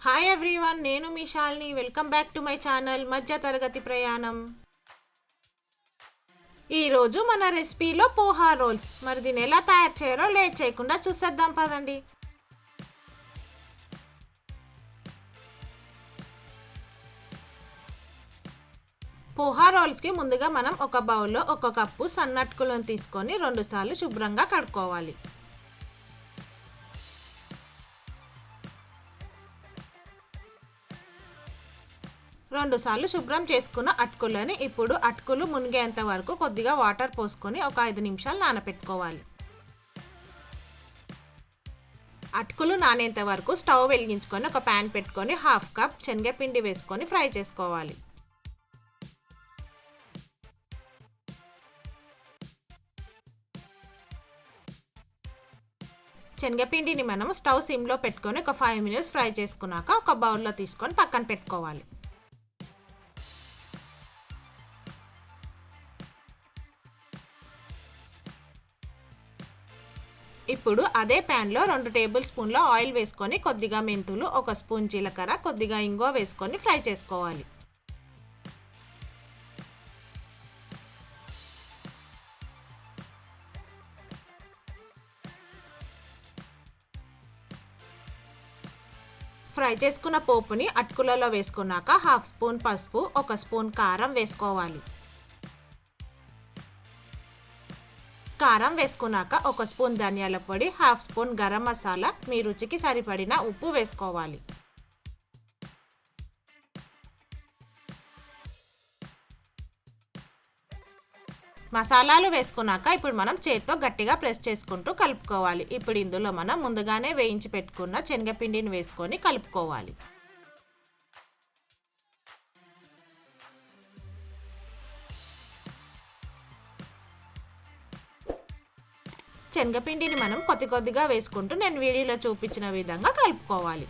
Hi everyone, నేను మీ Shalini. Welcome back to my channel Madhyatharagathi Prayanam. ఈరోజు మన రెసిపీలో పోహా రోల్స్. మరి దీన్ని ఎలా తయారు చేయాలో లేట్ చేయకుండా చూసేద్దాం పదండి. పోహా రోల్స్కి ముందుగా మనం ఒక బౌల్లో 1 కప్పు సన్నట్కులను తీసుకొని 2 సార్లు శుభ్రంగా కడుక్కోవాలి. రెండు సార్లు శుభ్రం చేసుకున్న అటుకులని ఇప్పుడు అటుకులు మునిగేంత వరకు కొద్దిగా వాటర్ పోసుకొని ఒక 5 నిమిషాలు నానబెట్టుకోవాలి. అటుకులు నానేంత వరకు స్టవ్ వెలిగించుకొని ఒక ప్యాన్ పెట్టుకొని 1/2 కప్ శనగపిండి వేసుకొని ఫ్రై చేసుకోవాలి. శనగపిండిని మనం స్టవ్ సిమ్లో పెట్టుకొని ఒక 5 మినిట్స్ ఫ్రై చేసుకున్నాక ఒక బౌల్లో తీసుకొని పక్కన పెట్టుకోవాలి. ఇప్పుడు అదే ప్యాన్లో 2 టేబుల్ స్పూన్ల ఆయిల్ వేసుకొని కొద్దిగా మెంతులు, 1 స్పూన్ జీలకర్ర, కొద్దిగా ఇంగువ వేసుకొని ఫ్రై చేసుకోవాలి. ఫ్రై చేసుకున్న పోపుని అటుకులలో వేసుకున్నాక 1/2 స్పూన్ పసుపు, 1 స్పూన్ కారం వేసుకోవాలి. కారం వేసుకున్నాక 1 స్పూన్ ధనియాల పొడి, 1/2 స్పూన్ గరం మసాలా, మీ రుచికి సరిపడిన ఉప్పు వేసుకోవాలి. మసాలాలు వేసుకున్నాక ఇప్పుడు మనం చేత్తో గట్టిగా ప్రెస్ చేసుకుంటూ కలుపుకోవాలి. ఇప్పుడు ఇందులో మనం ముందుగానే వేయించి పెట్టుకున్న శనగపిండిని వేసుకొని కలుపుకోవాలి. శనగపిండిని మనం కొద్దిగా వేసుకుంటూ నేను వీడియోలో చూపించిన విధంగా కలుపుకోవాలి.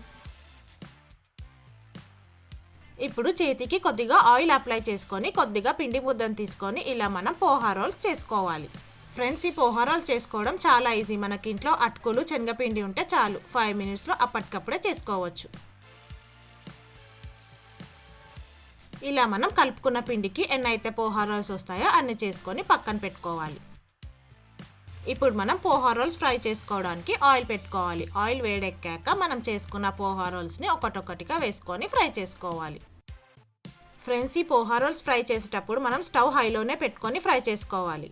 ఇప్పుడు చేతికి కొద్దిగా ఆయిల్ అప్లై చేసుకొని కొద్దిగా పిండి ముద్దను తీసుకొని ఇలా మనం పోహా రోల్స్ చేసుకోవాలి. ఫ్రెండ్స్, ఈ పోహా రోల్స్ చేసుకోవడం చాలా ఈజీ. మనకి ఇంట్లో అటుకులు, శనగపిండి ఉంటే చాలు, 5 మినిట్స్లో అప్పటికప్పుడే చేసుకోవచ్చు. ఇలా మనం కలుపుకున్న పిండికి ఎన్నైతే పోహా రోల్స్ వస్తాయో అన్ని చేసుకొని పక్కన పెట్టుకోవాలి. ఇప్పుడు మనం పోహా రోల్స్ ఫ్రై చేసుకోవడానికి ఆయిల్ పెట్టుకోవాలి. ఆయిల్ వేడెక్కాక మనం చేసుకున్న పోహా రోల్స్ని ఒక్కొక్కటిగా వేసుకొని ఫ్రై చేసుకోవాలి. ఫ్రెండ్స్, ఈ పోహా రోల్స్ ఫ్రై చేసేటప్పుడు మనం స్టవ్ హైలోనే పెట్టుకొని ఫ్రై చేసుకోవాలి.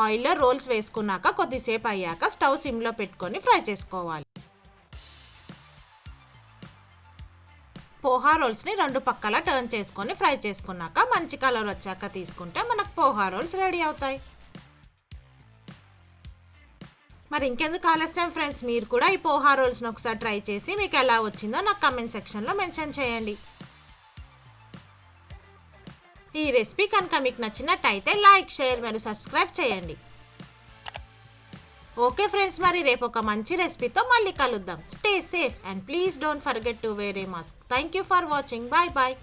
ఆయిల్లో రోల్స్ వేసుకున్నాక కొద్దిసేపు అయ్యాక స్టవ్ సిమ్లో పెట్టుకొని ఫ్రై చేసుకోవాలి. పోహా రోల్స్ని 2 పక్కల టర్న్ చేసుకొని ఫ్రై చేసుకున్నాక మంచి కలర్ వచ్చాక తీసుకుంటే మనకు పోహా రోల్స్ రెడీ అవుతాయి. మరి ఇంకెందుకు ఆలస్యం ఫ్రెండ్స్, మీరు కూడా ఈ పోహా రోల్స్ని ఒకసారి ట్రై చేసి మీకు ఎలా వచ్చిందో నాకు కామెంట్ సెక్షన్లో మెన్షన్ చేయండి. ఈ రెసిపీ కనుక మీకు నచ్చినట్టయితే లైక్, షేర్ మరియు సబ్స్క్రైబ్ చేయండి. ఓకే ఫ్రెండ్స్, మరి రేపు ఒక మంచి రెసిపీతో మళ్ళీ కలుద్దాం. Stay safe and please don't forget to wear a mask. Thank you for watching. Bye bye.